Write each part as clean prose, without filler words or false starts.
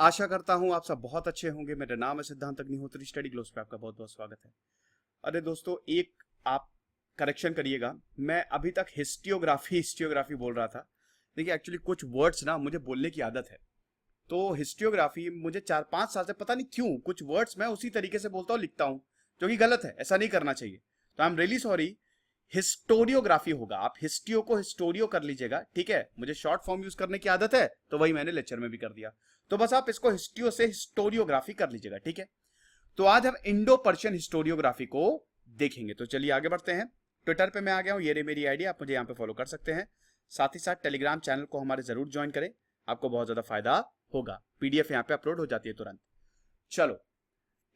आशा करता हूं आप सब बहुत अच्छे होंगे। मेरा नाम है सिद्धांत अग्निहोत्री। स्टडी ग्लोस पे आपका बहुत बहुत स्वागत है। अरे दोस्तों, एक आप करेक्शन करिएगा। मैं अभी तक हिस्टियोग्राफी बोल रहा था। देखिए, एक्चुअली कुछ वर्ड्स ना मुझे बोलने की आदत है, तो हिस्टियोग्राफी मुझे 4-5 साल से पता नहीं क्यों कुछ वर्ड्स मैं उसी तरीके से बोलता हूँ, लिखता हूँ, जो कि गलत है। ऐसा नहीं करना चाहिए, तो I am really sorry. Historiography होगा। आप हिस्टियो को हिस्टोरियो कर लीजिएगा, ठीक है। मुझे शॉर्ट फॉर्म यूज करने की आदत है, तो वही मैंने लेक्चर में भी कर दिया। तो बस आप इसको हिस्टियो से हिस्टोरियोग्राफी कर लीजिएगा, ठीक है। तो आज हम इंडो पर्शियन हिस्टोरियोग्राफी को देखेंगे। तो चलिए आगे बढ़ते हैं। ट्विटर पे मैं आ गया हूं, ये रही मेरी आईडी, आप मुझे यहाँ पे फॉलो कर सकते हैं। साथ ही साथ टेलीग्राम चैनल को हमारे जरूर ज्वाइन करें, आपको बहुत ज्यादा फायदा होगा। पीडीएफ यहाँ पे अपलोड हो जाती है तुरंत। चलो,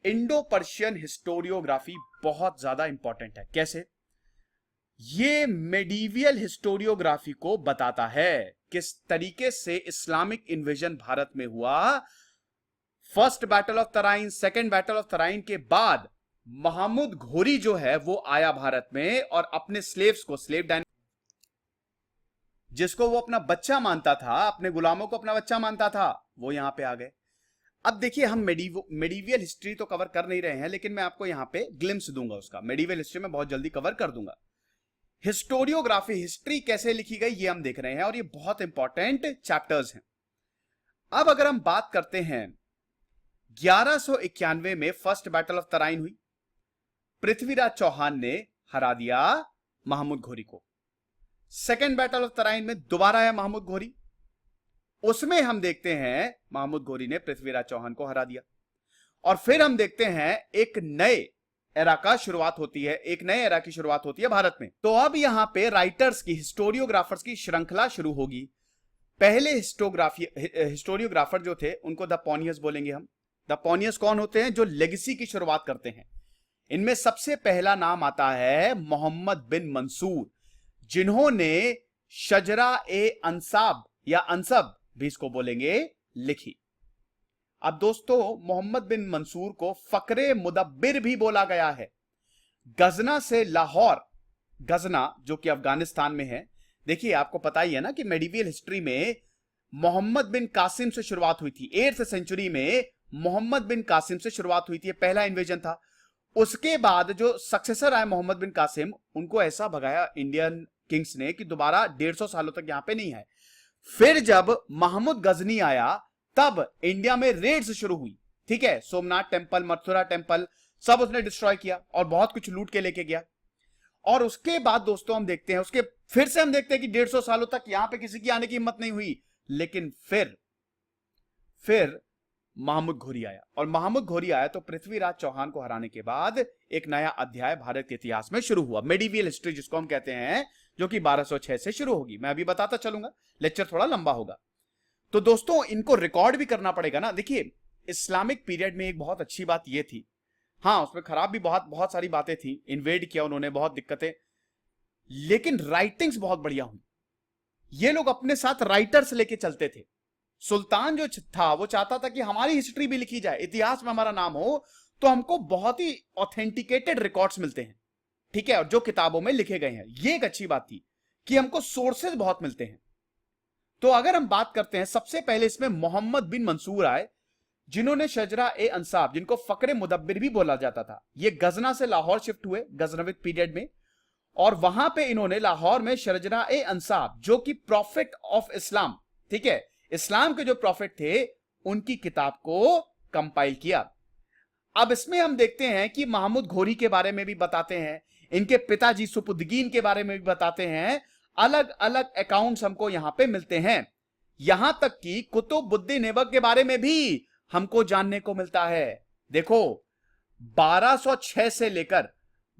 इंडो पर्शियन हिस्टोरियोग्राफी बहुत ज्यादा इंपॉर्टेंट है। कैसे? ये मेडिवियल हिस्टोरियोग्राफी को बताता है किस तरीके से इस्लामिक इन्वेजन भारत में हुआ। First battle of Tarain, second battle of Tarain के बाद महमूद घोरी जो है वो आया भारत में और अपने स्लेव्स को, जिसको वो अपना बच्चा मानता था, अपने गुलामों को अपना बच्चा मानता था, वो यहां पे आ गए। अब देखिए, हम मेडिवियल हिस्ट्री तो कवर कर नहीं रहे हैं, लेकिन मैं आपको यहां पे ग्लिम्स दूंगा उसका। मेडिवियल हिस्ट्री में बहुत जल्दी कवर कर दूंगा। हिस्टोरियोग्राफी, हिस्ट्री कैसे लिखी गई, ये हम देख रहे हैं, और ये बहुत इंपॉर्टेंट चैप्टर्स हैं। अब अगर हम बात करते हैं, 1191 में फर्स्ट बैटल ऑफ तराइन हुई। पृथ्वीराज चौहान ने हरा दिया महमूद घोरी को। सेकेंड बैटल ऑफ तराइन में दोबारा आया महमूद घोरी। उसमें हम देखते हैं महमूद घोरी ने पृथ्वीराज चौहान को हरा दिया। और फिर हम देखते हैं एक नए एरा का शुरुआत होती है, एक नए एरा की शुरुआत होती है भारत में। तो अब यहां पे राइटर्स की, हिस्टोरियोग्राफर्स की श्रृंखला शुरू होगी। पहले हिस्टोरियोग्राफर जो थे उनको द पॉनियर्स बोलेंगे हम। द पॉनियर्स कौन होते हैं? जो लेगेसी की शुरुआत करते हैं। इनमें सबसे पहला नाम आता है मोहम्मद बिन मंसूर, जिन्होंने शजरा ए अंसाब या अंसब भी इसको बोलेंगे, लिखी। अब दोस्तों, मोहम्मद बिन मंसूर को फकरे मुदब्बिर भी बोला गया है। गजना से लाहौर, गजना जो कि अफगानिस्तान में है। देखिए, आपको पता ही है ना कि मेडिवियल हिस्ट्री में मोहम्मद बिन कासिम से शुरुआत हुई थी। 8th सेंचुरी में मोहम्मद बिन कासिम से शुरुआत हुई थी, पहला इन्वेजन था। उसके बाद जो सक्सेसर आए मोहम्मद बिन कासिम, उनको ऐसा भगाया इंडियन किंग्स ने कि दोबारा 150 सालों तक यहां पे नहीं आए। फिर जब महमूद गजनी आया, तब इंडिया में रेड्स शुरू हुई, ठीक है। सोमनाथ टेम्पल, मथुरा टेम्पल, सब उसने डिस्ट्रॉय किया और बहुत कुछ लूट के लेके गया। और उसके बाद दोस्तों हम देखते हैं, उसके फिर से हम देखते हैं कि 150 सालों तक यहां पे किसी की आने की हिम्मत नहीं हुई। लेकिन फिर महमूद घोरी आया, और महमूद घोरी आया तो पृथ्वीराज चौहान को हराने के बाद एक नया अध्याय भारत के इतिहास में शुरू हुआ, मेडिवियल हिस्ट्री जिसको हम कहते हैं, जो कि 1206 से शुरू होगी। मैं अभी बताता चलूंगा, लेक्चर थोड़ा लंबा होगा। तो दोस्तों, इनको रिकॉर्ड भी करना पड़ेगा ना। देखिए, इस्लामिक पीरियड में एक बहुत अच्छी बात यह थी, हाँ उसमें खराब भी बहुत सारी बातें थी। इन्वेड किया उन्होंने, बहुत दिक्कतें, लेकिन राइटिंग्स बहुत बढ़िया हुई। ये लोग अपने साथ राइटर्स लेके चलते थे। सुल्तान जो था वो चाहता था कि हमारी हिस्ट्री भी लिखी जाए, इतिहास में हमारा नाम हो, तो हमको बहुत ही ऑथेंटिकेटेड रिकॉर्ड्स मिलते हैं, ठीक है, और जो किताबों में लिखे गए हैं। ये एक अच्छी बात थी कि हमको सोर्सेज बहुत मिलते हैं। तो अगर हम बात करते हैं, सबसे पहले इसमें मोहम्मद बिन मंसूर आए, जिन्होंने शजरा ए अंसाब, जिनको फकरे मुदब्बिर भी बोला जाता था, ये गजना से लाहौर शिफ्ट हुए गजनविद पीरियड में, और वहां पे इन्होंने लाहौर में शजरा ए अंसाब, जो कि प्रॉफिट ऑफ इस्लाम, ठीक है, इस्लाम के जो प्रॉफिट थे, उनकी किताब को कंपाइल किया। अब इसमें हम देखते हैं कि महमूद घोरी के बारे में भी बताते हैं, इनके पिताजी सुपुद्दीन के बारे में भी बताते हैं। अलग अलग अकाउंट्स हमको यहां पे मिलते हैं। यहां तक कि कुतुबुद्दीन ऐबक के बारे में भी हमको जानने को मिलता है। देखो, 1206 से लेकर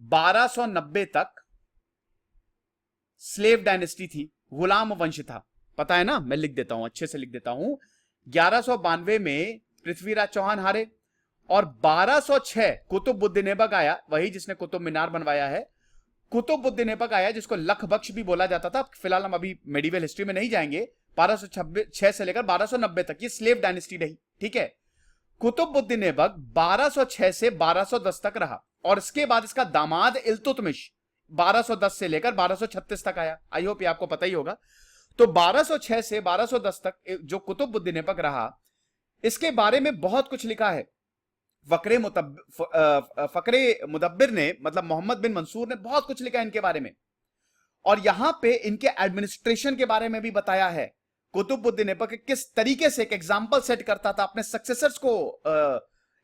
1290 तक स्लेव डायनेस्टी थी, गुलाम वंश था, पता है ना। मैं लिख देता हूं, अच्छे से लिख देता हूं। 1192 में पृथ्वीराज चौहान हारे, और 1206 कुतुबुद्दीन ऐबक आया, वही जिसने कुतुब मीनार बनवाया है। कुतुबुद्दीन ऐबक आया, जिसको लख बख्श भी बोला जाता था। फिलहाल हम अभी मेडिवल हिस्ट्री में नहीं जाएंगे। 1206 से लेकर 1290 तक ये स्लेव डायनेस्टी रही, ठीक है। कुतुबुद्दीन ऐबक 1206 से 1210 तक रहा, और इसके बाद इसका दामाद इल्तुतमिश 1210 से लेकर 1236 तक आया। आई होप ये आपको पता ही होगा। तो 1206 से 1210 तक जो कुतुबुद्दीन ऐबक रहा, इसके बारे में बहुत कुछ लिखा है। फकरे मुदब्बिर ने, मतलब मोहम्मद बिन मंसूर ने बहुत कुछ लिखा है इनके बारे में, और यहां पे इनके एडमिनिस्ट्रेशन के बारे में भी बताया है। कुतुबुद्दीन ऐबक किस तरीके से एक एग्जाम्पल सेट करता था, अपने सक्सेसर्स को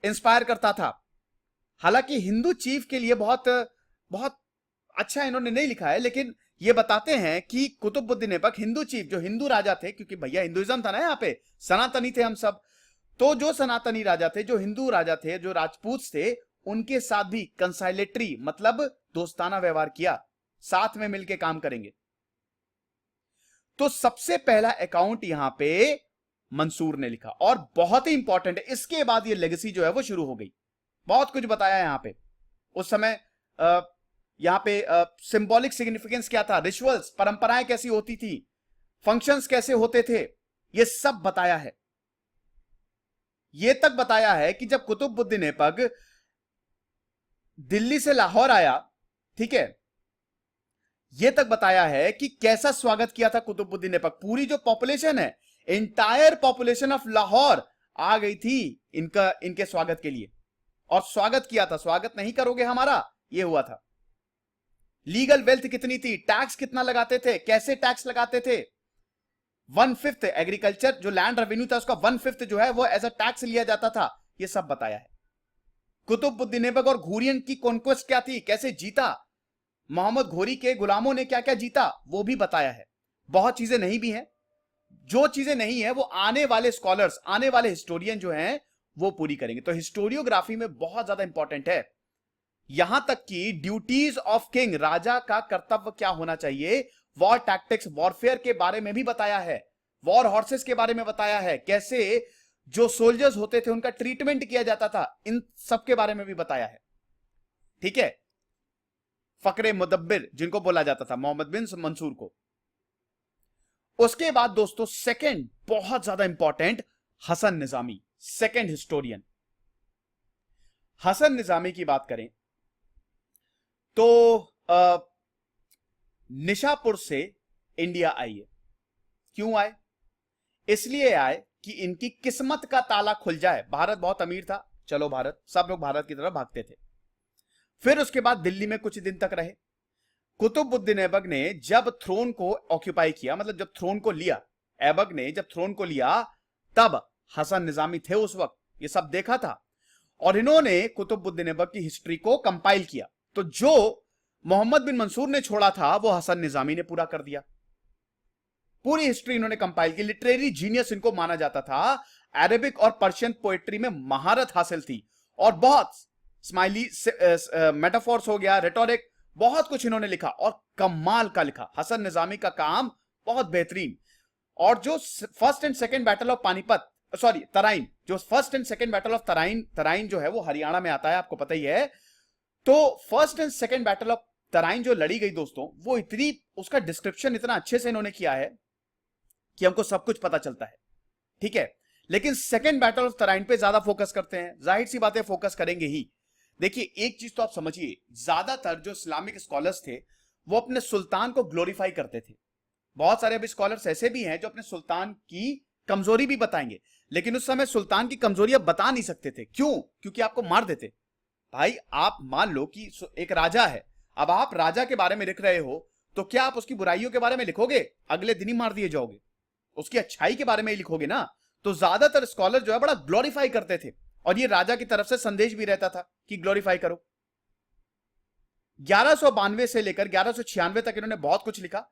इंस्पायर करता था। हालांकि हिंदू चीफ के लिए बहुत बहुत अच्छा इन्होंने नहीं लिखा है, लेकिन ये बताते हैं कि कुतुबुद्दीन ऐबक हिंदू चीफ, जो हिंदू राजा थे, क्योंकि भैया हिंदुइज्म था ना यहाँ पे, सनातनी थे हम सब, तो जो सनातनी राजा थे, जो हिंदू राजा थे, जो राजपूत थे, उनके साथ भी कंसाइलेटरी मतलब दोस्ताना व्यवहार किया, साथ में मिलकर काम करेंगे। तो सबसे पहला अकाउंट यहां पे मंसूर ने लिखा, और बहुत ही इंपॉर्टेंट है। इसके बाद ये लेगेसी जो है वो शुरू हो गई। बहुत कुछ बताया यहां पे। उस समय यहां पे सिंबॉलिक सिग्निफिकेंस क्या था, रिचुअल्स, परंपराएं कैसी होती थी, फंक्शंस कैसे होते थे, ये सब बताया है। ये तक बताया है कि जब कुतुबुद्दीन ऐबक दिल्ली से लाहौर आया, ठीक है, ये तक बताया है कि कैसा स्वागत किया था कुतुबुद्दीन ऐबक। पूरी जो पॉपुलेशन है, एंटायर पॉपुलेशन ऑफ लाहौर आ गई थी इनके स्वागत के लिए, और स्वागत किया था। स्वागत नहीं करोगे हमारा, ये हुआ था। लीगल वेल्थ कितनी थी, टैक्स कितना लगाते थे, कैसे टैक्स लगाते थे, 1/5 एग्रीकल्चर जो लैंड रेवेन्यू था उसका 1/5 जो है वो एज अ टैक्स लिया जाता था, ये सब बताया है। कुतुबुद्दीन ऐबक और घुरियन की कॉन्क्वेस्ट क्या थी, कैसे जीता, मोहम्मद घोरी के गुलामों ने क्या क्या जीता, वो भी बताया है। बहुत चीजें नहीं भी हैं, जो चीजें नहीं है वो आने वाले स्कॉलर्स, आने वाले हिस्टोरियन जो हैं वो पूरी करेंगे। तो हिस्टोरियोग्राफी में बहुत ज्यादा इंपॉर्टेंट है। यहां तक कि ड्यूटीज ऑफ किंग, राजा का कर्तव्य क्या होना चाहिए, वॉर टैक्टिक्स, वॉरफेयर के बारे में भी बताया है, वॉर हॉर्सेस के बारे में बताया है, कैसे जो सोल्जर्स होते थे उनका ट्रीटमेंट किया जाता था, इन सब के बारे में भी बताया है। ठीक है, फकरे मुदब्बिर जिनको बोला जाता था, मोहम्मद बिन मंसूर को। उसके बाद दोस्तों सेकंड बहुत ज्यादा important, Hasan Nizami, second historian. Hasan Nizami की बात करें तो निशापुर से इंडिया आई है। क्यों आए? इसलिए आए कि इनकी किस्मत का ताला खुल जाए। भारत बहुत अमीर था, चलो भारत, सब लोग भारत की तरफ भागते थे। फिर उसके बाद दिल्ली में कुछ दिन तक रहे। कुतुबुद्दीन ऐबक ने जब थ्रोन को ऑक्यूपाई किया, मतलब जब थ्रोन को लिया, ऐबक ने जब थ्रोन को लिया, तब हसन निजामी थे उस वक्त, ये सब देखा था, और इन्होंने कुतुबुद्दीन ऐबक की हिस्ट्री को कंपाइल किया। तो जो मोहम्मद बिन मंसूर ने छोड़ा था वो हसन निजामी ने पूरा कर दिया। पूरी हिस्ट्री इन्होंने कंपाइल की। लिटरेरी जीनियस इनको माना जाता था। अरेबिक और पर्शियन पोएट्री में महारत हासिल थी, और बहुत स्माइली मेटाफोर्स हो गया, रेटोरिक, बहुत कुछ इन्होंने लिखा, और कमाल का लिखा। हसन निजामी का काम बहुत बेहतरीन। और जो first and second battle of Panipat, sorry Tarain, जो first and second battle of Tarain जो है वो हरियाणा में आता है, आपको पता ही है। तो first and second battle of Tarain जो लड़ी गई दोस्तों, वो इतनी, उसका डिस्क्रिप्शन इतना अच्छे से इन्होंने किया है कि हमको सब कुछ पता चलता है। ठीक है, लेकिन सेकंड बैटल ऑफ तराइन पे ज्यादा फोकस करते हैं, जाहिर सी बातें फोकस करेंगे ही। देखिए एक चीज तो आप समझिए, ज्यादातर जो इस्लामिक स्कॉलर्स थे वो अपने सुल्तान को ग्लोरीफाई करते थे। बहुत सारे अभी स्कॉलर्स ऐसे भी हैं जो अपने सुल्तान की कमजोरी भी बताएंगे, लेकिन उस समय सुल्तान की कमजोरी अब बता नहीं सकते थे। क्यों? क्योंकि आपको मार देते। भाई आप मान लो कि एक राजा है, अब आप राजा के बारे में लिख रहे हो, तो क्या आप उसकी बुराइयों के बारे में लिखोगे? अगले दिन ही मार दिए जाओगे। उसकी अच्छाई के बारे में ही लिखोगे ना। तो ज्यादातर स्कॉलर जो है बड़ा ग्लोरीफाई करते थे, और ये राजा की तरफ से संदेश भी रहता था कि ग्लोरीफाई करो। 1192 से लेकर 1196 तक इन्होंने बहुत कुछ लिखा।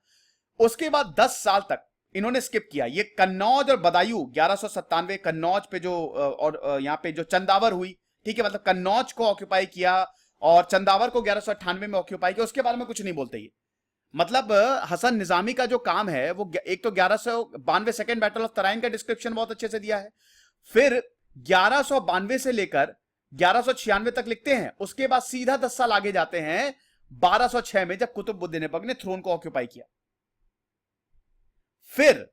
उसके बाद 10 साल तक इन्होंने स्किप किया। ये कन्नौज और बदायूं 1197 कन्नौज पे जो और यहां पे जो चंदावर हुई, ठीक है, मतलब कन्नौज को ऑक्यूपाई किया और चंदावर को 1198 में ऑक्यूपाई किया, उसके बारे में कुछ नहीं बोलते ये। मतलब हसन निजामी का जो काम है वो एक तो 1192 सेकंड बैटल ऑफ तराइन का डिस्क्रिप्शन बहुत अच्छे से दिया है, फिर 1192 से लेकर 1196 तक लिखते हैं। उसके बाद सीधा 10 साल आगे जाते हैं 1206 में, जब कुतुबुद्दीन ऐबक ने थ्रोन को ऑक्यूपाई किया। फिर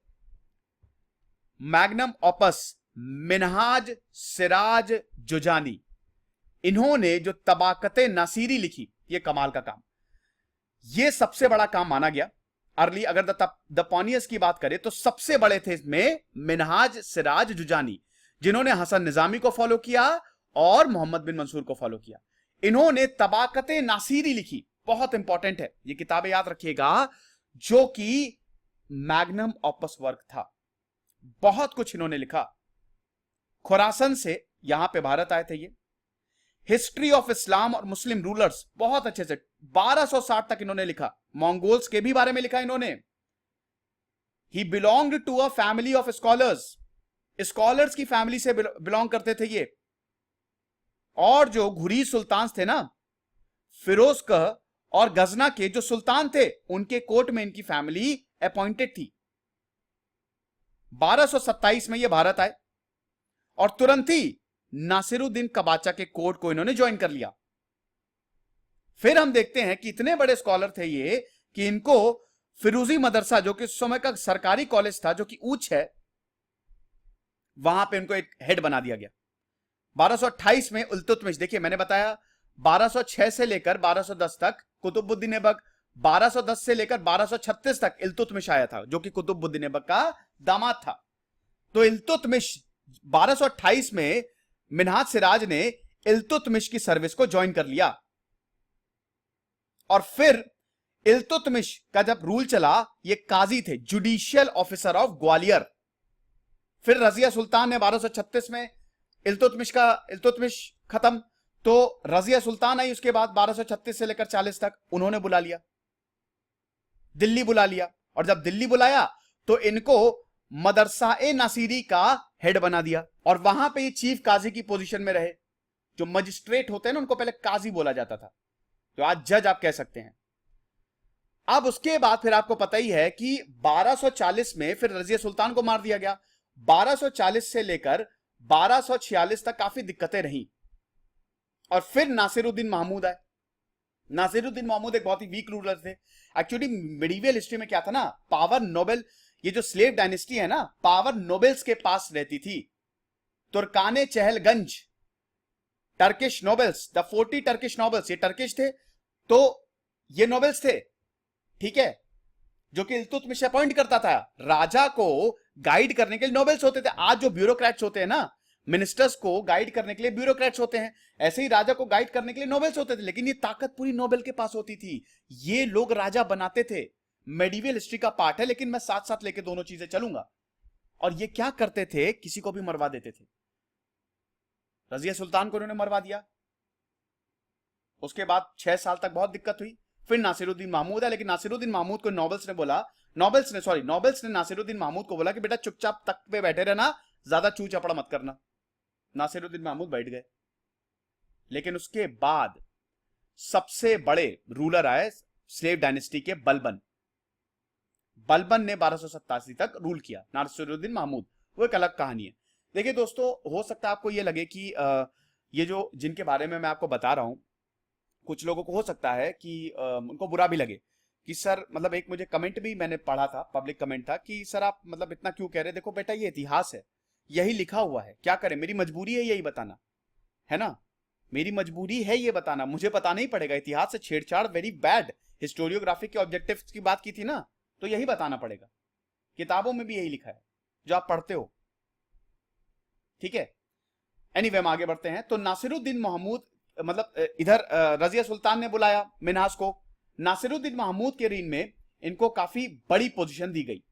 मैग्नम ऑपस मिनहाज सिराज जुजानी, इन्होंने जो तबाकते नासिरी लिखी, ये कमाल का काम, ये सबसे बड़ा काम माना गया। अर्ली अगर द पॉनियस की बात करें तो सबसे बड़े थे इसमें मिनहाज सिराज जुजानी, जिन्होंने हसन निजामी को फॉलो किया और मोहम्मद बिन मंसूर को फॉलो किया। इन्होंने तबाकते नासिरी लिखी, बहुत इंपॉर्टेंट है ये किताबें याद रखिएगा, जो कि मैग्नम ऑपस वर्क था। बहुत कुछ इन्होंने लिखा। खुरासन से यहां पे भारत आए थे ये। हिस्ट्री ऑफ इस्लाम और मुस्लिम रूलर्स बहुत अच्छे से 1260 तक इन्होंने लिखा। मंगोल्स के भी बारे में लिखा इन्होंने। He belonged to a family of scholars, scholars की फैमिली से बिलोंग करते थे ये। और जो घुरी सुल्तान थे ना, फिरोजकह और गजना के जो सुल्तान थे, उनके कोर्ट में इनकी फैमिली अपॉइंटेड थी। 1227 में ये भारत आए और तुरंत ही नासिरुद्दीन कबाचा के कोर्ट को इन्होंने ज्वाइन कर लिया। फिर हम देखते हैं कि इतने बड़े स्कॉलर थे ये कि इनको फिरोजी मदरसा, जो कि उस समय का सरकारी कॉलेज था, जो कि ऊंच है, वहां पे इनको एक हेड बना दिया गया। 1228 में इल्तुतमिश, देखिए मैंने बताया 1206 से लेकर 1210 तक कुतुबुद्दीन ऐबक, 1210 से लेकर 1236 तक इल्तुतमिश आया था, जो कि कुतुबुद्दीन ऐबक का दामाद था। तो इल्तुतमिश 1228 में मिन्हाज सिराज ने इल्तुतमिश की सर्विस को ज्वाइन कर लिया। और फिर इल्तुतमिश का जब रूल चला, ये काजी थे, जुडिशियल ऑफिसर ऑफ ग्वालियर। फिर रजिया सुल्तान ने 1236 में इल्तुतमिश खत्म, तो रजिया सुल्तान आई उसके बाद 1236 से लेकर 40 तक, उन्होंने बुला लिया, दिल्ली बुला लिया। और जब दिल्ली बुलाया तो इनको मदरसा ए नासिरी का हेड बना दिया और वहां पे ये चीफ काजी की पोजीशन में रहे। जो मजिस्ट्रेट होते हैं ना, उनको पहले काजी बोला जाता था, तो आज जज आप कह सकते हैं। अब उसके बाद फिर आपको पता ही है कि 1240 में फिर रजिया सुल्तान को मार दिया गया। 1240 से लेकर 1246 तक काफी दिक्कतें रही और फिर नासिरुद्दीन महमूद आए। नासिरुद्दीन महमूद एक बहुत ही वीक रूलर थे। एक्चुअली मिडीवियल हिस्ट्री में क्या था ना, पावर नोबेल, ये जो स्लेव डायनेस्टी है ना, पावर नोबेल्स के पास रहती थी। तुर्काने चहलगंज, Turkish nobles, the 40 Turkish nobles, ये टर्किश थे, तो ये नोबेल्स थे, ठीक है, जो कि इल्तुतमिश अपॉइंट करता था। राजा को गाइड करने के लिए नोबेल्स होते थे। आज जो ब्यूरोक्रेट्स होते हैं ना, मिनिस्टर्स को गाइड करने के लिए ब्यूरोक्रेट्स होते हैं, ऐसे ही राजा को गाइड करने के लिए नोबेल्स होते थे। लेकिन ये ताकत पूरी नोबेल के पास होती थी। ये लोग राजा बनाते थे। मेडिवल हिस्ट्री का पार्ट है, लेकिन मैं साथ साथ लेके दोनों चीजें चलूंगा। और ये क्या करते थे, किसी को भी मरवा देते थे। रजिया सुल्तान को उन्होंने मरवा दिया। उसके बाद 6 साल तक बहुत दिक्कत हुई। फिर नासिरुद्दीन महमूद है, लेकिन नासिरुद्दीन महमूद को नोबेल्स ने नासिरुद्दीन महमूद को बोला कि बेटा चुपचाप तख्त पे बैठे रहना, ज्यादा चू चपड़ा मत करना। नासिरुद्दीन महमूद बैठ गए। लेकिन उसके बाद सबसे बड़े रूलर आए स्लेव डायनेस्टी के, बलबन ने 1287 तक रूल किया। नासिरुद्दीन महमूद, वो एक अलग कहानी है। देखिए दोस्तों, हो सकता है आपको ये लगे कि ये जो जिनके बारे में मैं आपको बता रहा हूं, कुछ लोगों को हो सकता है कि उनको बुरा भी लगे कि सर, मतलब एक मुझे कमेंट भी मैंने पढ़ा था, पब्लिक कमेंट था कि सर आप मतलब इतना क्यों कह रहे। देखो बेटा, ये इतिहास है, यही लिखा हुआ है, क्या करें, मेरी मजबूरी है यही बताना, है ना, मेरी मजबूरी है ये बताना, मुझे बताना ही पड़ेगा। इतिहास से छेड़छाड़ वेरी बैड। हिस्टोरियोग्राफी के ऑब्जेक्टिव्स की बात की थी ना, तो यही बताना पड़ेगा। किताबों में भी यही लिखा है जो आप पढ़ते हो, ठीक है। एनीवे, हम आगे बढ़ते हैं। तो नासिरुद्दीन महमूद, मतलब इधर रजिया सुल्तान ने बुलाया मिन्हाज को। नासिरुद्दीन महमूद के रीन में इनको काफी बड़ी पोजीशन दी गई।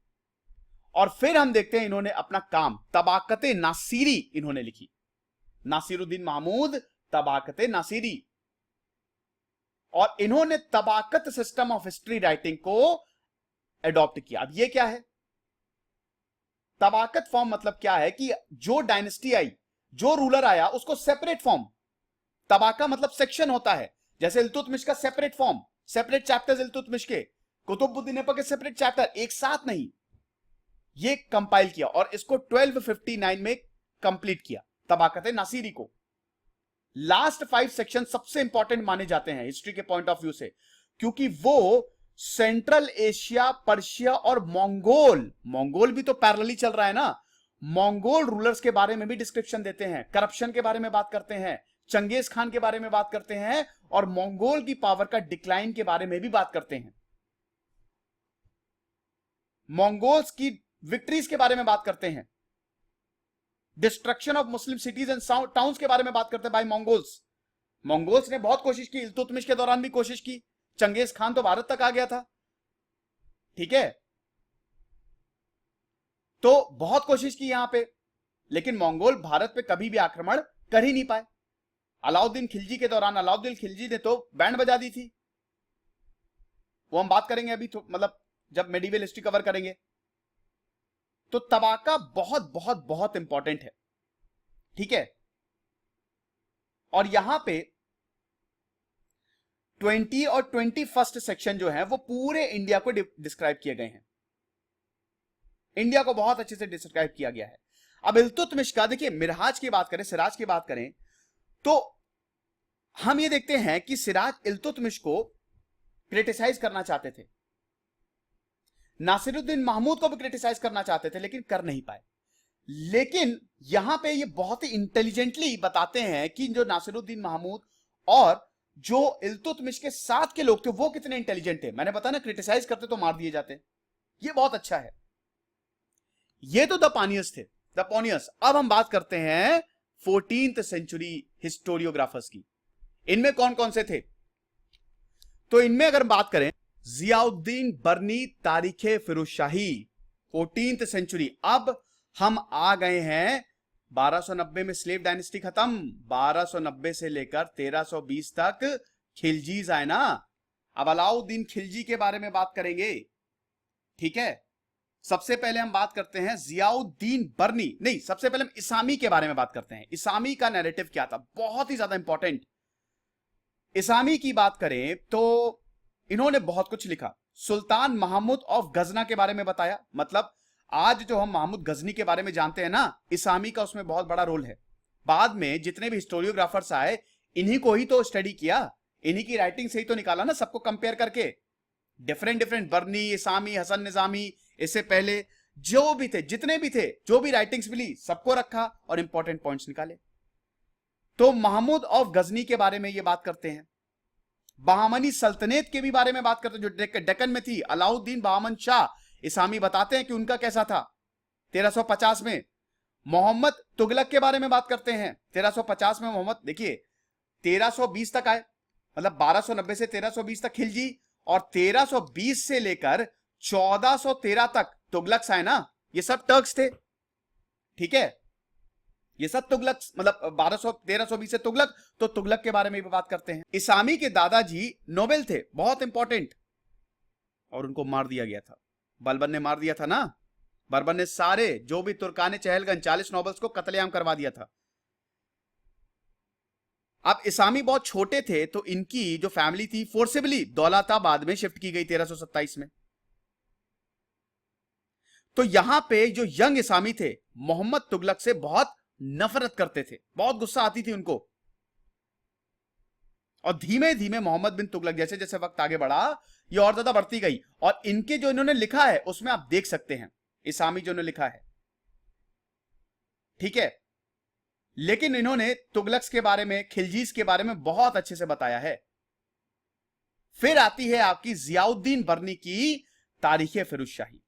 और फिर हम देखते हैं इन्होंने अपना काम, तबाकते नासिरी इन्होंने लिखी। नासिरुद्दीन महमूद, तबाकते नासिरी। और इन्होंने Tabaqat system of history writing को एडॉप्ट किया। अब ये क्या है तबाकत फॉर्म, मतलब क्या है कि जो डायनेस्टी आई, जो रूलर आया, उसको सेपरेट फॉर्म, तबाका मतलब सेक्शन होता है। जैसे इल्तुतमिश का separate form, separate chapters Iltutmish के, कुतुबुद्दीन ऐबक के सेपरेट चैप्टर, एक साथ नहीं, ये कंपाइल किया और इसको 1259 में कंप्लीट किया, तबाकत नासिरी को। लास्ट 5 सेक्शन सबसे इंपॉर्टेंट माने जाते हैं हिस्ट्री के पॉइंट ऑफ व्यू से, क्योंकि वो सेंट्रल एशिया, पर्शिया और मंगोल भी तो पैरेलली चल रहा है ना, मंगोल रूलर्स के बारे में भी डिस्क्रिप्शन देते हैं, करप्शन के बारे में बात करते हैं, चंगेज खान के बारे में बात करते हैं और मंगोल की पावर का डिक्लाइन के बारे में भी बात करते हैं, मंगोल्स की विक्ट्रीज के बारे में बात करते हैं। Destruction of Muslim cities and towns के बारे में बात करते हैं बाय मंगोल्स। मंगोल्स ने बहुत कोशिश की, इल्तुतमिश के दौरान भी कोशिश की, चंगेज खान तो भारत तक आ गया था, ठीक है, तो बहुत कोशिश की यहां पे, लेकिन मंगोल भारत पे कभी भी आक्रमण कर ही नहीं पाए। अलाउद्दीन खिलजी के दौरान अलाउद्दीन खिलजी ने तो बैंड बजा दी थी, वो हम बात करेंगे अभी, तो मतलब जब मेडिवल हिस्ट्री कवर करेंगे। तो तबाका बहुत बहुत बहुत इंपॉर्टेंट है, ठीक है। और यहां पे 20 और 21 सेक्शन जो है वो पूरे इंडिया को डिस्क्राइब किए गए हैं, इंडिया को बहुत अच्छे से डिस्क्राइब किया गया है। अब इल्तुतमिश का देखिए, मिरहाज की बात करें, सिराज की बात करें, तो हम ये देखते हैं कि सिराज इल्तुतमिश को क्रिटिसाइज करना चाहते थे, नासिरुद्दीन महमूद को भी क्रिटिसाइज करना चाहते थे, लेकिन कर नहीं पाए। लेकिन यहां पे ये बहुत ही इंटेलिजेंटली बताते हैं कि जो नासिरुद्दीन महमूद और जो इल्तुतमिश के साथ के लोग थे वो कितने इंटेलिजेंट थे। मैंने बताया ना, क्रिटिसाइज करते तो मार दिए जाते, ये बहुत अच्छा है। ये तो द पानियर्स थे, द पॉनियर्स। अब हम बात करते हैं 14th सेंचुरी हिस्टोरियोग्राफर्स की। इनमें कौन कौन से थे? तो इनमें अगर बात करें, जियाउद्दीन बर्नी, तारीखे फिरोजशाही, 14th सेंचुरी। अब हम आ गए हैं 1290 में, स्लेव डायनेस्टी खत्म, 1290 से लेकर 1320 तक खिलजीज आए ना। अब अलाउद्दीन खिलजी के बारे में बात करेंगे, ठीक है। सबसे पहले हम बात करते हैं जियाउद्दीन बर्नी, नहीं, सबसे पहले हम इसामी के बारे में बात करते हैं। इसामी का नैरेटिव क्या था, बहुत ही ज्यादा इंपॉर्टेंट। इसामी की बात करें तो इन्होंने बहुत कुछ लिखा। सुल्तान महमूद ऑफ गजना के बारे में बताया, मतलब आज जो हम महमूद गजनी के बारे में जानते हैं ना, इसामी का उसमें बहुत बड़ा रोल है। बाद में जितने भी हिस्टोरियोग्राफर्स आए, इन्हीं को ही तो स्टडी किया, इन्हीं की राइटिंग से ही तो निकाला ना, सबको कंपेयर करके। डिफरेंट डिफरेंट बर्नी, इसामी, हसन निजामी, इससे पहले जो भी थे, जितने भी थे, जो भी राइटिंग्स मिली, सबको रखा और इंपॉर्टेंट पॉइंट्स निकाले। तो महमूद ऑफ गजनी के बारे में ये बात करते हैं। बहामनी सल्तनत के भी बारे में बात करते हैं, जो डेक्कन में थी, अलाउद्दीन बहामन शाह। इसामी बताते हैं कि उनका कैसा था 1350 में। मोहम्मद तुगलक के बारे में बात करते हैं, 1350 में मोहम्मद, देखिए 1320 तक आए, मतलब 1290 से 1320 तक खिलजी, और 1320 से लेकर 1413 तक तुगलक आए ना, ये सब टर्क्स थे, ठीक है। ये सब तुगलक, मतलब 1320 से तुगलक, तो तुगलक के बारे में भी बात करते हैं। इसामी के दादाजी नोबेल थे, बहुत इंपॉर्टेंट, और उनको मार दिया गया था, बलबन ने मार दिया था ना। बलबन ने सारे जो भी तुर्काने चहलगंज 40 नोबल्स को कत्लेआम करवा दिया था। अब इसामी बहुत छोटे थे, तो इनकी जो फैमिली थी फोर्सेबली दौलताबाद में शिफ्ट की गई 1327 में। तो यहां पे जो यंग इसामी थे, मोहम्मद तुगलक से बहुत नफरत करते थे, बहुत गुस्सा आती थी उनको। और धीमे धीमे मोहम्मद बिन तुगलक, जैसे जैसे वक्त आगे बढ़ा, ये और ज्यादा बढ़ती गई। और इनके जो इन्होंने लिखा है उसमें आप देख सकते हैं, इसामी जो इन्होंने लिखा है, ठीक है। लेकिन इन्होंने तुगलक्स के बारे में, खिलजीज के बारे में बहुत अच्छे से बताया है। फिर आती है आपकी जियाउद्दीन बर्नी की तारीखे फिरोजशाही।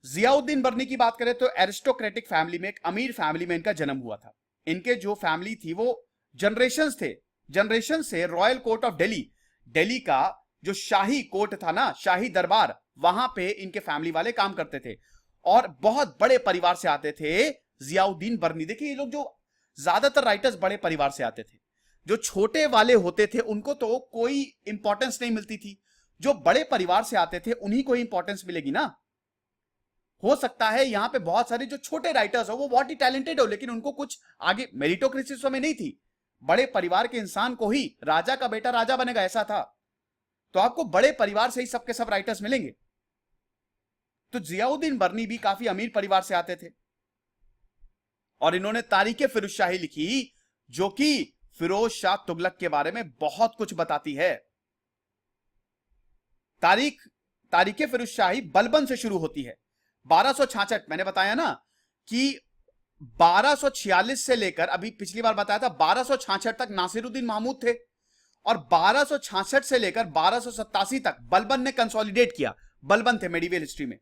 जियाउद्दीन बर्नी की बात करें तो एरिस्टोक्रेटिक फैमिली में, एक अमीर फैमिली में इनका जन्म हुआ था। इनके जो फैमिली थी वो जनरेशंस थे, जनरेशन से royal court of Delhi, Delhi का जो शाही कोर्ट था ना, शाही दरबार, वहां पे इनके फैमिली वाले काम करते थे, और बहुत बड़े परिवार से आते थे जियाउद्दीन बर्नी। देखिए, ये लोग जो ज्यादातर राइटर्स बड़े परिवार से आते थे, जो छोटे वाले होते थे उनको तो कोई इंपॉर्टेंस नहीं मिलती थी, जो बड़े परिवार से आते थे उन्हीं को इंपॉर्टेंस मिलेगी ना। हो सकता है यहां पे बहुत सारे जो छोटे राइटर्स हो वो बहुत ही टैलेंटेड हो, लेकिन उनको कुछ आगे मेरिटोक्रेसी उस समय नहीं थी, बड़े परिवार के इंसान को ही राजा का बेटा राजा बनेगा, ऐसा था। तो आपको बड़े परिवार से ही सबके सब राइटर्स मिलेंगे। तो जियाउद्दीन बर्नी भी काफी अमीर परिवार से आते थे, और इन्होंने तारीखे फिरोजशाही लिखी, जो कि फिरोज शाह तुगलक के बारे में बहुत कुछ बताती है। तारीखे फिरोजशाही बलबन से शुरू होती है, 1266। मैंने बताया ना कि 1246 से लेकर, अभी पिछली बार बताया था, 1266 तक नासिरुद्दीन महमूद थे, और 1266 से लेकर 1287 तक बलबन ने कंसोलिडेट किया। बलबन थे मेडिवल हिस्ट्री में।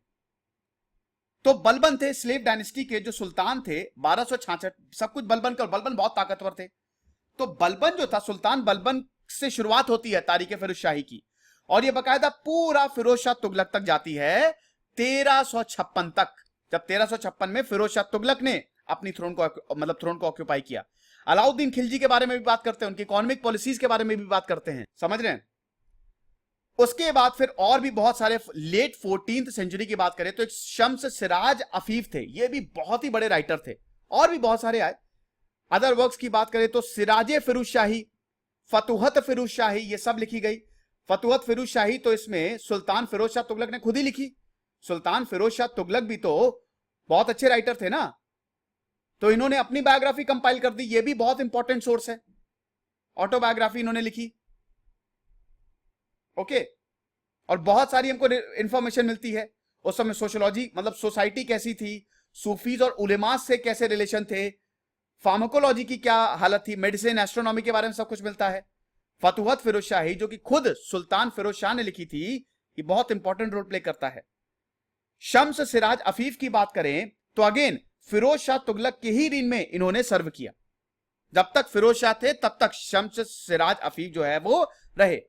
तो बलबन थे स्लेव डायनेस्टी के जो सुल्तान थे 1266, सब कुछ बलबन के, और बलबन बहुत ताकतवर थे। तो बलबन जो था, सुल्तान बलबन से शुरुआत होती है तारीख फिरोज शाही की, और ये बकायदा पूरा फिरोज शाह तुगलक तक जाती है 1356 तक, जब 1356 में फिरोज शाह तुगलक ने अपनी थ्रोन को ऑक्यूपाई किया। अलाउद्दीन खिलजी के बारे में भी बात करते हैं, उनकी इकोनॉमिक पॉलिसीज के बारे में भी बात करते हैं, समझ रहे हैं। उसके बाद फिर और भी बहुत सारे, लेट 14th सेंचुरी की बात करें तो एक शम्स सिराज अफीफ थे, ये भी बहुत ही बड़े राइटर थे, और भी बहुत सारे आए। अदर वर्क्स की बात करें तो सिराजे फिरोज शाही, फतुहत फिरोज शाही, ये सब लिखी गई। फतुहत फिरोज शाही तो इसमें सुल्तान फिरोज शाह तुगलक ने खुद ही लिखी। सुल्तान फिरोज शाह तुगलक भी तो बहुत अच्छे राइटर थे ना, तो इन्होंने अपनी बायोग्राफी कंपाइल कर दी, ये भी बहुत इंपॉर्टेंट सोर्स है, ऑटोबायोग्राफी इन्होंने लिखी। ओके, और बहुत सारी हमको इंफॉर्मेशन मिलती है उस समय सोशियोलॉजी, मतलब सोसाइटी कैसी थी, सूफीज और उलेमा से कैसे रिलेशन थे, फार्माकोलॉजी की क्या हालत थी, मेडिसिन, एस्ट्रोनॉमी के बारे में सब कुछ मिलता है। फतुहत फिरोज शाही जो कि खुद सुल्तान फिरोज शाह ने लिखी थी, ये बहुत इंपॉर्टेंट रोल प्ले करता है। शम्स सिराज अफीफ की बात करें तो अगेन फिरोज शाह तुगलक के ही रीन में इन्होंने सर्व किया, जब तक फिरोज शाह थे तब तक शम्स सिराज अफीफ जो है वो रहे।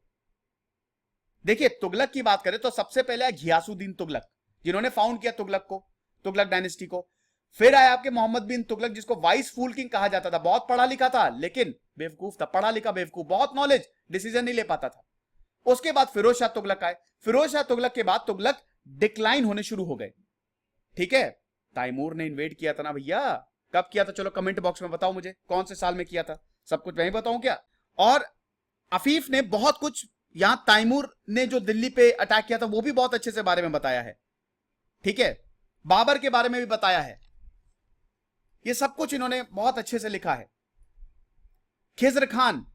देखिए तुगलक की बात करें तो सबसे पहले है घियासुद्दीन तुगलक, जिन्होंने फाउंड किया तुगलक को, तुगलक डायनेस्टी को। फिर आया आपके मोहम्मद बिन तुगलक, जिसको वाइस फूल किंग कहा जाता था, बहुत पढ़ा लिखा था लेकिन बेवकूफ था, पढ़ा लिखा बेवकूफ, बहुत नॉलेज, डिसीजन नहीं ले पाता था। उसके बाद फिरोज शाह तुगलक आए। फिरोज शाह तुगलक के बाद तुगलक डिक्लाइन होने शुरू हो गए, ठीक है। तैमूर ने इन्वेड किया था ना भैया, कब किया था चलो कमेंट बॉक्स में बताओ मुझे, कौन से साल में किया था, सब कुछ मैं ही बताऊं क्या। और अफीफ ने बहुत कुछ, यहां तैमूर ने जो दिल्ली पे अटैक किया था वो भी बहुत अच्छे से बारे में बताया है, ठीक है। बाबर के बारे में भी बताया है, ये सब कुछ इन्होंने बहुत अच्छे से लिखा है। खिज्र खान,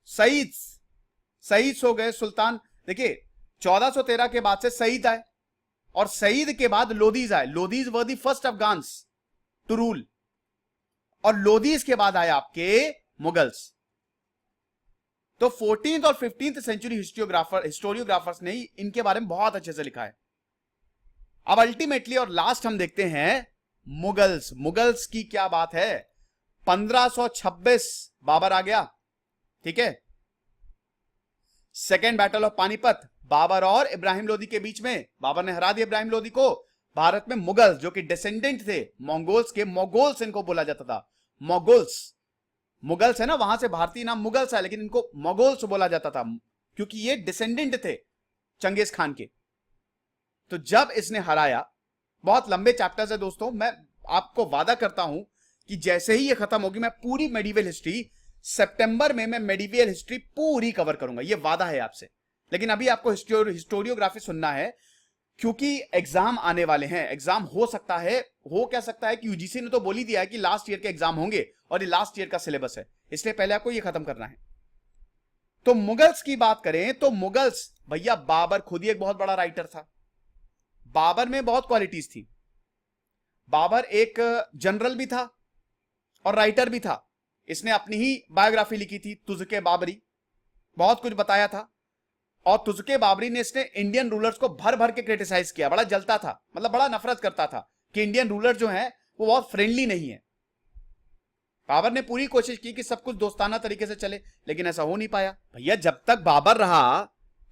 सईद हो गए सुल्तान। देखिए 1413 के बाद से सईद आए, और सईद के बाद लोदीज आए। Lodis were the first Afghans to rule, और लोदीज के बाद आए आपके मुगल्स। तो 14th और 15th सेंचुरी हिस्टोरियोग्राफर्स ने इनके बारे में बहुत अच्छे से लिखा है। अब अल्टीमेटली और लास्ट हम देखते हैं मुगल्स की क्या बात है। 1526 बाबर आ गया, ठीक है। Second battle of Panipat, Babur और इब्राहिम लोदी के बीच में, बाबर ने हरा दिया इब्राहिम लोदी को। भारत में मुगल्स जो कि डिसेंडेंट थे मंगोल्स के, मोगोल्स इनको बोला जाता था, मुगल्स है ना, वहां से भारतीय नाम मुगल्स है, लेकिन इनको मोगोल्स बोला जाता था क्योंकि ये डिसेंडेंट थे चंगेज खान के। तो जब इसने हराया, बहुत लंबे चैप्टर्स है दोस्तों, मैं आपको वादा करता हूं कि जैसे ही ये खत्म होगी मैं पूरी मेडिवल हिस्ट्री, सितंबर में मैं मेडिवल हिस्ट्री पूरी कवर करूंगा, ये वादा है आपसे। लेकिन अभी आपको हिस्टोरियोग्राफी सुनना है क्योंकि एग्जाम आने वाले हैं। एग्जाम हो सकता है, हो क्या सकता है कि यूजीसी ने तो बोल ही दिया है कि लास्ट ईयर के एग्जाम होंगे, और ये लास्ट ईयर का सिलेबस है, इसलिए पहले आपको ये खत्म करना है। तो मुगल्स की बात करें तो मुगल्स, भैया बाबर खुद ही एक बहुत बड़ा राइटर था, बाबर में बहुत क्वालिटीज थी। बाबर एक जनरल भी था और राइटर भी था, इसने अपनी ही बायोग्राफी लिखी थी तुज़के बाबरी, बहुत कुछ बताया था। और तुज़के बाबरी ने इसने इंडियन रूलर्स को भर भर के क्रिटिसाइज किया, बड़ा जलता था, मतलब बड़ा नफरत करता था कि इंडियन रूलर जो हैं वो बहुत फ्रेंडली नहीं है। बाबर ने पूरी कोशिश की कि सब कुछ दोस्ताना तरीके से चले, लेकिन ऐसा हो नहीं पाया। भैया जब तक बाबर रहा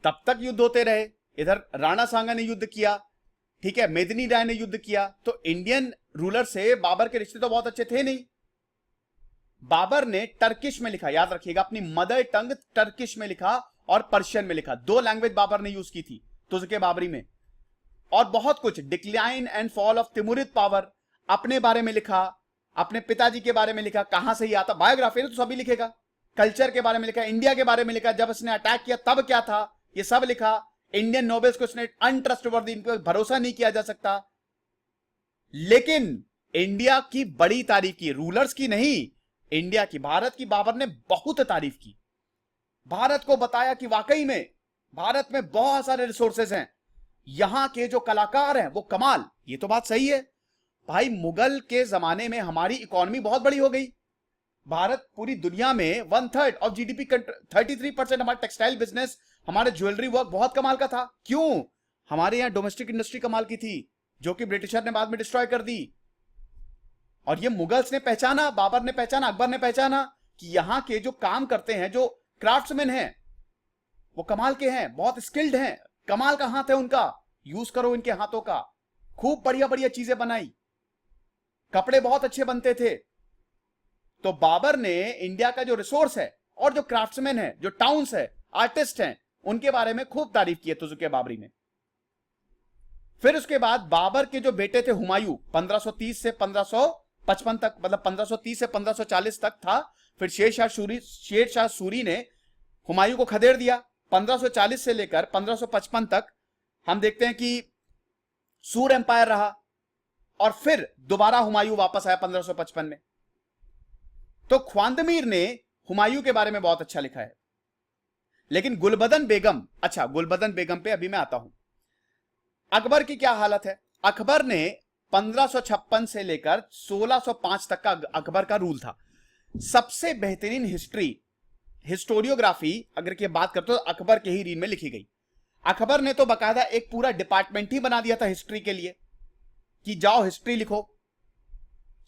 तब तक युद्ध होते रहे, इधर राणा सांगा ने युद्ध किया, ठीक है, मेदिनी राय ने युद्ध किया, तो इंडियन रूलर से बाबर के रिश्ते तो बहुत अच्छे थे नहीं। बाबर ने टर्किश में लिखा, याद रखिएगा, अपनी मदर टंग टर्किश में लिखा और पर्शियन में लिखा, दो लैंग्वेज बाबर ने यूज की थी तुज़के बाबरी में। और बहुत कुछ, decline and fall of Timurid power, अपने बारे में लिखा, अपने पिताजी के बारे में लिखा, कहां से ही आता, बायोग्राफी तो सभी लिखेगा, कल्चर के बारे में लिखा, इंडिया के बारे में लिखा, जब इसने अटैक किया तब क्या था, ये सब लिखा। इंडियन नोबल्स को इसने अनट्रस्टवर्दी, इन पर भरोसा नहीं किया जा सकता। लेकिन इंडिया की बड़ी तारीफ की, रूलर्स की नहीं, इंडिया की, भारत की बाबर ने बहुत तारीफ की। भारत को बताया कि वाकई में भारत में बहुत सारे रिसोर्सेज हैं, यहां के जो कलाकार हैं वो कमाल। ये तो बात सही है भाई, मुगल के जमाने में हमारी इकोनॉमी बहुत बड़ी हो गई। भारत पूरी दुनिया में 1/3 ऑफ जीडीपी, 33% हमारा टेक्सटाइल बिजनेस, हमारे ज्वेलरी वर्क बहुत कमाल का था। क्यों? हमारे यहां डोमेस्टिक इंडस्ट्री कमाल की थी, जो कि ब्रिटिशर ने बाद में डिस्ट्रॉय कर दी। और ये मुगल्स ने पहचाना, बाबर ने पहचाना, अकबर ने पहचाना कि यहां के जो काम करते हैं, जो क्राफ्ट्समैन हैं, वो कमाल के हैं, बहुत स्किल्ड हैं, कमाल का हाथ है उनका, यूज करो इनके हाथों का। खूब बढ़िया बढ़िया चीजें बनाई, कपड़े बहुत अच्छे बनते थे। तो बाबर ने इंडिया का जो रिसोर्स है और जो क्राफ्ट्समैन है, जो टाउन्स है, आर्टिस्ट हैं, उनके बारे में खूब तारीफ की है तुजुक बाबरी ने। फिर उसके बाद बाबर के जो बेटे थे हुमायूं, 1530 से 1555 तक, मतलब 1530 से 1540 तक था। फिर शेर शाह सूरी ने हुमायूं को खदेड़ दिया। 1540 से लेकर 1555 तक हम देखते हैं कि सूर एम्पायर रहा, और फिर दोबारा हुमायूं वापस आया 1555 में। तो ख्वांदमीर ने हुमायूं के बारे में बहुत अच्छा लिखा है। लेकिन गुलबदन बेगम, अच्छा गुलबदन बेगम पे अभी मैं आता हूं। अकबर की क्या हालत है? अकबर ने 1556 से लेकर 1605 तक का अकबर का रूल था। सबसे बेहतरीन हिस्टोरियोग्राफी अगर की बात करते तो अकबर के ही रीन में लिखी गई। अकबर ने तो बकायदा एक पूरा डिपार्टमेंट ही बना दिया था हिस्ट्री के लिए, कि जाओ हिस्ट्री लिखो।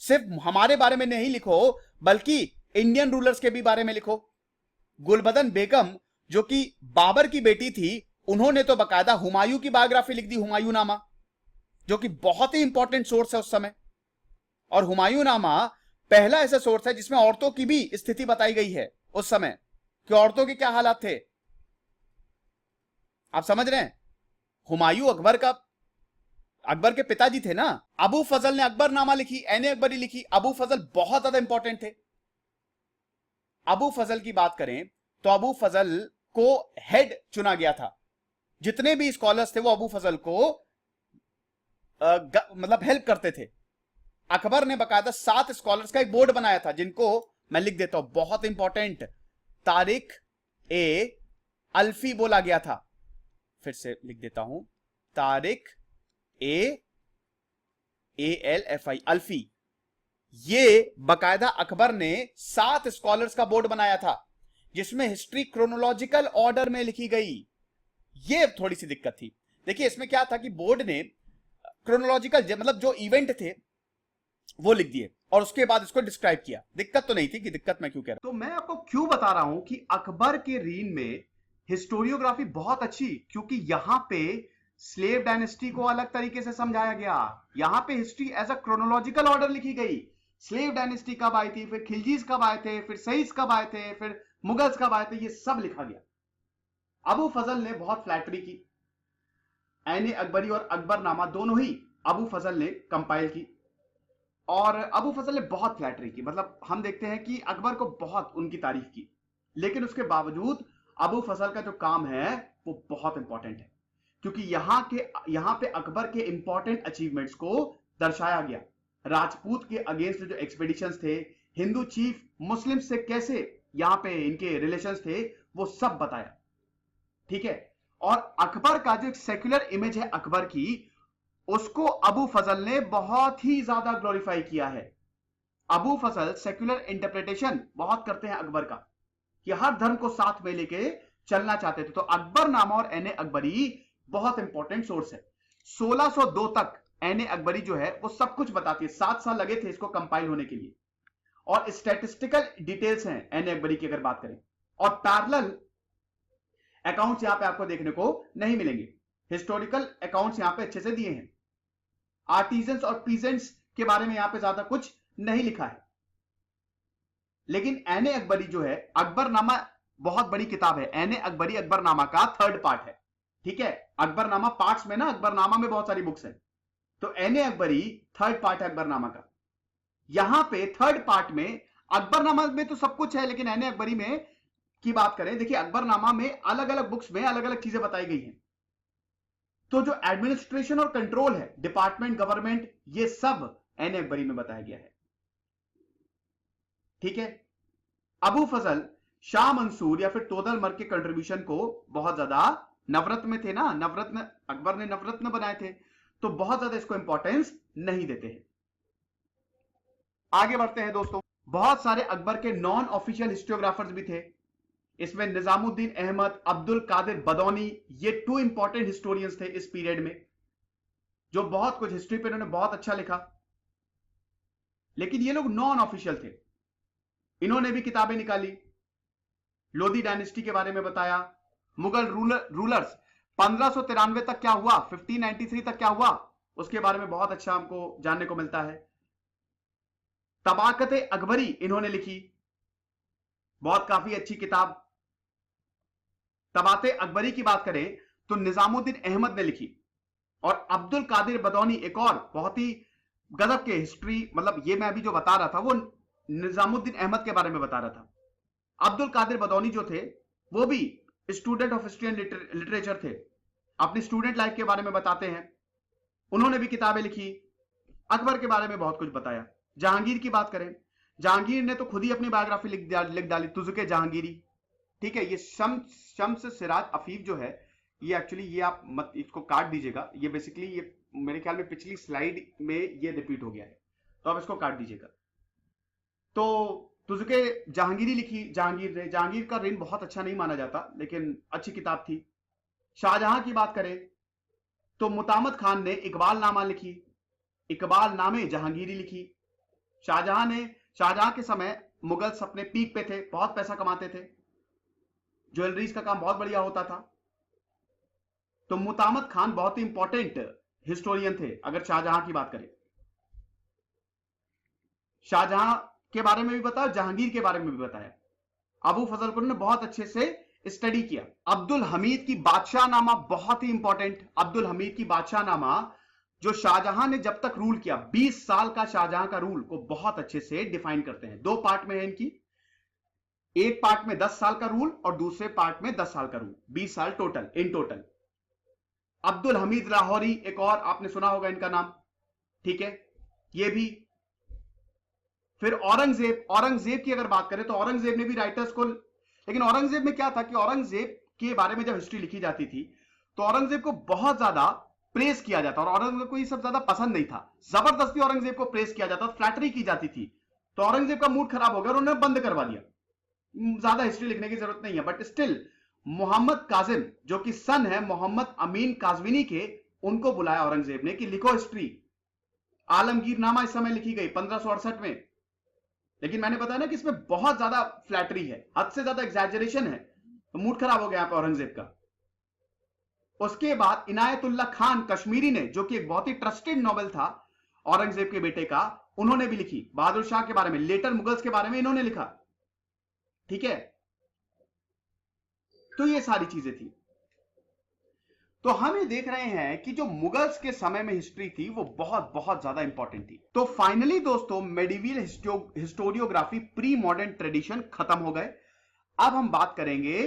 सिर्फ हमारे बारे में नहीं लिखो, बल्कि इंडियन रूलर्स के भी बारे में लिखो। गुलबदन बेगम जो कि बाबर की बेटी थी, उन्होंने तो बकायदा हुमायूं की बायोग्राफी लिख दी, हुमायूं नामा, जो कि बहुत ही इंपॉर्टेंट सोर्स है उस समय। और हुमायूं नामा पहला ऐसा सोर्स है जिसमें औरतों की भी स्थिति बताई गई है उस समय, कि औरतों के क्या हालात थे। आप समझ रहे हैं? हुमायूं अकबर के पिताजी थे ना। अबू फजल ने अकबरनामा लिखी, एने अकबरी लिखी। अबू फजल बहुत ज्यादा इंपॉर्टेंट थे। अबू फजल की बात करें तो अबू फजल को हेड चुना गया था। जितने भी स्कॉलर्स थे वो अबू फजल को मतलब हेल्प करते थे। अकबर ने बकायदा 7 स्कॉलर्स का एक बोर्ड बनाया था, जिनको मैं लिख देता हूं, बहुत इंपॉर्टेंट। तारिक ए अल्फी बोला गया था। फिर से लिख देता हूं, तारिक ALFI अल्फी। ये बकायदा अकबर ने 7 स्कॉलर्स का बोर्ड बनाया था, जिसमें हिस्ट्री क्रोनोलॉजिकल ऑर्डर में लिखी गई। ये थोड़ी सी दिक्कत थी। देखिए इसमें क्या था कि बोर्ड ने क्रोनोलॉजिकल मतलब जो इवेंट थे वो लिख दिए और उसके बाद इसको डिस्क्राइब किया। दिक्कत तो नहीं थी, कि दिक्कत मैं क्यों कह रहा हूं। तो मैं आपको क्यों बता रहा हूं कि अकबर के रीन में हिस्टोरियोग्राफी बहुत अच्छी, क्योंकि यहां पे स्लेव डायनेस्टी को अलग तरीके से समझाया गया। यहां पे history as a chronological order लिखी गई। स्लेव डायनेस्टी कब आई थी, फिर खिलजीज कब आए थे, फिर सईद कब आए थे, फिर मुगल्स कब आए थे, ये सब लिखा गया। अबू फजल ने बहुत फ्लैटरी की। ऐने अकबरी और अकबरनामा दोनों ही अबू फजल ने कंपाइल की, और अबू फजल ने बहुत फ्लैटरी की। मतलब हम देखते हैं कि अकबर को बहुत उनकी तारीफ की, लेकिन उसके बावजूद अबू फजल का जो काम है वो बहुत इंपॉर्टेंट है, क्योंकि यहां पे अकबर के इंपॉर्टेंट अचीवमेंट्स को दर्शाया गया। राजपूत के अगेंस्ट जो एक्सपेडिशंस थे, हिंदू चीफ मुस्लिम से कैसे यहां पे इनके रिलेशंस थे, वो सब बताया। ठीक है। और अकबर का जो एक सेक्युलर इमेज है अकबर की, उसको अबू फजल ने बहुत ही ज्यादा ग्लोरीफाई किया है। अबू फजल सेक्युलर इंटरप्रिटेशन बहुत करते हैं अकबर का, कि हर धर्म को साथ में लेके चलना चाहते थे। तो अकबरनामा और ऐने अकबरी बहुत इंपॉर्टेंट सोर्स है। 1602 तक ऐने अकबरी जो है वो सब कुछ बताती है। 7 साल लगे थे इसको कंपाइल होने के लिए, और स्टैटिस्टिकल डिटेल्स हैं ऐने अकबरी की अगर बात करें। और पैरेलल अकाउंट्स यहां पे आपको देखने को नहीं मिलेंगे। हिस्टोरिकल अकाउंट्स यहां पे अच्छे से दिए हैं। आर्टिजन्स और पीजेंट्स के बारे में यहां पे ज्यादा कुछ नहीं लिखा है। लेकिन ऐने अकबरी जो है, अकबरनामा बहुत बड़ी किताब है। ऐने अकबरी अकबरनामा का 3rd पार्ट है। ठीक है। अकबरनामा पार्ट्स में ना, अकबरनामा में बहुत सारी बुक्स हैं, तो ऐने अकबरी 3rd पार्ट है अकबरनामा का। यहां पे 3rd पार्ट में, अकबरनामा में तो सब कुछ है, लेकिन ऐने अकबरी में की बात करें, देखिए अकबरनामा में अलग अलग बुक्स में अलग अलग चीजें बताई गई हैं। तो जो एडमिनिस्ट्रेशन और कंट्रोल है, डिपार्टमेंट, गवर्नमेंट, ये सब ऐने अकबरी में बताया गया है। ठीक है। अबू फजल शाह मंसूर या फिर तोदलमल के कंट्रीब्यूशन को बहुत ज्यादा, नवरत्न में थे ना, नवरत्न अकबर ने नवरत्न बनाए थे, तो बहुत ज्यादा इसको इंपॉर्टेंस नहीं देते हैं। आगे बढ़ते हैं दोस्तों। बहुत सारे अकबर के नॉन ऑफिशियल हिस्टोग्राफर्स भी थे। इसमें निजामुद्दीन अहमद, अब्दुल कादिर बदौनी, ये 2 इंपॉर्टेंट हिस्टोरियंस थे इस पीरियड में। जो बहुत कुछ हिस्ट्री पे इन्होंने बहुत अच्छा लिखा, लेकिन ये लोग नॉन ऑफिशियल थे। इन्होंने भी किताबें निकाली, लोधी डायनेस्टी के बारे में बताया, मुगल रूलर्स 1593 तक क्या हुआ, 1593 तक क्या हुआ, उसके बारे में बहुत अच्छा हमको जानने को मिलता है। तबाकत अकबरी इन्होंने लिखी, बहुत काफी अच्छी किताब। तबाकत अकबरी की बात करें तो निजामुद्दीन अहमद ने लिखी, और अब्दुल कादिर बदौनी एक और बहुत ही गजब के हिस्ट्री, मतलब ये मैं अभी जो बता रहा था वो निजामुद्दीन अहमद के बारे में बता रहा था। अब्दुल कादिर बदौनी जो थे वो भी student of history and literature थे, अपनी स्टूडेंट लाइफ के बारे में बताते हैं। उन्होंने भी किताबें लिखी, अकबर के बारे में बहुत कुछ बताया। जहांगीर की बात करें, जहांगीर ने तो खुद ही अपनी बायोग्राफी लिख डाली, तुजुके जहांगीरी। ठीक है, ये शम्स सिराज अफीफ जो है, ये एक्चुअली, ये आप मत इसको काट दीजिएगा, ये बेसिकली ये मेरे ख्याल में पिछली स्लाइड में ये रिपीट हो गया है, तो आप इसको काट दीजिएगा। तो तुजुके जहांगीरी लिखी जहांगीर ने। जहांगीर का रेन बहुत अच्छा नहीं माना जाता, लेकिन अच्छी किताब थी। शाहजहां की बात करें तो मुतामद खान ने इकबाल नामा लिखी, इकबाल नामे जहांगीरी लिखी। शाहजहां के समय मुगल्स अपने पीक पे थे, बहुत पैसा कमाते थे, ज्वेलरीज का काम बहुत बढ़िया होता था। तो मुतामद खान बहुत ही इंपॉर्टेंट हिस्टोरियन थे अगर शाहजहां की बात करें। शाहजहां के बारे में भी बताया, जहांगीर के बारे में भी बताया। अबू फजल ने बहुत अच्छे से स्टडी किया। अब्दुल हमीद की बादशाह नामा बहुत ही इंपॉर्टेंट। अब्दुल हमीद की बादशाह नामा जो शाहजहां ने जब तक रूल किया, 20 साल का शाहजहां का रूल को बहुत अच्छे से डिफाइन करते हैं। 2 पार्ट में है इनकी, एक पार्ट में 10 साल का रूल और दूसरे पार्ट में 10 साल का रूल, 20 साल total in total. Abdul Hamid Lahori एक और आपने सुना होगा इनका नाम, ठीक है, ये भी। फिर औरंगजेब की अगर बात करें तो औरंगजेब ने भी राइटर्स को, लेकिन औरंगजेब में क्या था कि औरंगजेब के बारे में जब हिस्ट्री लिखी जाती थी तो औरंगजेब को बहुत ज्यादा प्रेस किया जाता, और औरंगजेब को ये सब ज्यादा पसंद नहीं था। जबरदस्ती औरंगजेब को प्रेस किया जाता, फ्लैटरी की जाती थी, तो औरंगजेब का मूड खराब हो गया और उन्होंने बंद करवा दिया। ज्यादा हिस्ट्री लिखने की जरूरत नहीं है, बट स्टिल मोहम्मद काजिम जो कि सन है मोहम्मद अमीन काजविनी के, उनको बुलाया औरंगजेब ने कि लिखो हिस्ट्री। आलमगीरनामा इस समय लिखी गई 1568 में, लेकिन मैंने बताया ना कि इसमें बहुत ज्यादा फ्लैटरी है, हद से ज्यादा एग्जैजरेशन है, तो मूड खराब हो गया यहां पर औरंगजेब का। उसके बाद इनायतुल्ला खान कश्मीरी ने, जो कि एक बहुत ही ट्रस्टेड नॉवेल था औरंगजेब के बेटे का, उन्होंने भी लिखी बहादुर शाह के बारे में, लेटर मुगल्स के बारे में इन्होंने लिखा। ठीक है, तो ये सारी चीजें थी। तो हम ये देख रहे हैं कि जो मुगल्स के समय में हिस्ट्री थी वो बहुत बहुत ज्यादा इंपॉर्टेंट थी। तो फाइनली दोस्तों medieval historiography pre modern tradition खत्म हो गए। अब हम बात करेंगे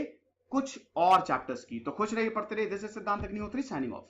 कुछ और चैप्टर्स की। तो खुश रहिए, पढ़ते रहिए। दिस इज सिद्धांत अग्निहोत्री साइनिंग ऑफ।